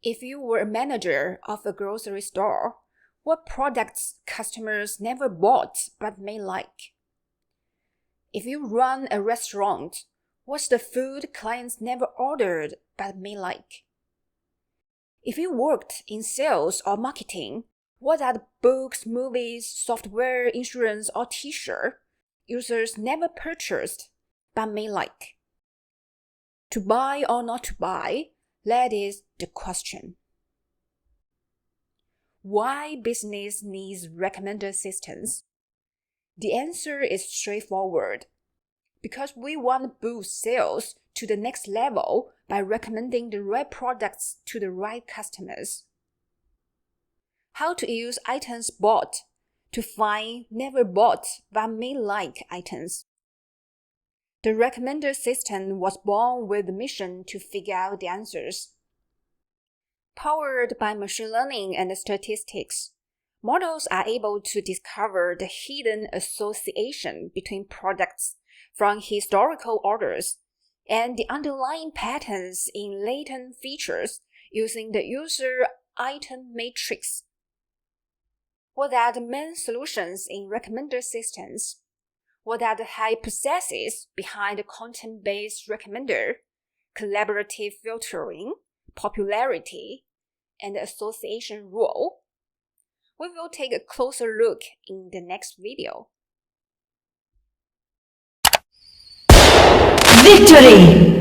If you were a manager of a grocery store, what products customers never bought but may like? If you run a restaurant, what's the food clients never ordered but may like? If you worked in sales or marketing, what are the books, movies, software, insurance, or t-shirt users never purchased but may like? To buy or not to buy, that is the question. Why business needs recommender systems? The answer is straightforward. Because we want to boost sales to the next level by recommending the right products to the right customers. How to use items bought to find never bought but may like items. The recommender system was born with the mission to figure out the answers. Powered by machine learning and statistics, models are able to discover the hidden association between products from historical orders and the underlying patterns in latent features using the user item matrix. What are the main solutions in recommender systems? What are the hypotheses behind the content-based recommender, collaborative filtering, popularity, and the association rule? We will take a closer look in the next video. Victory!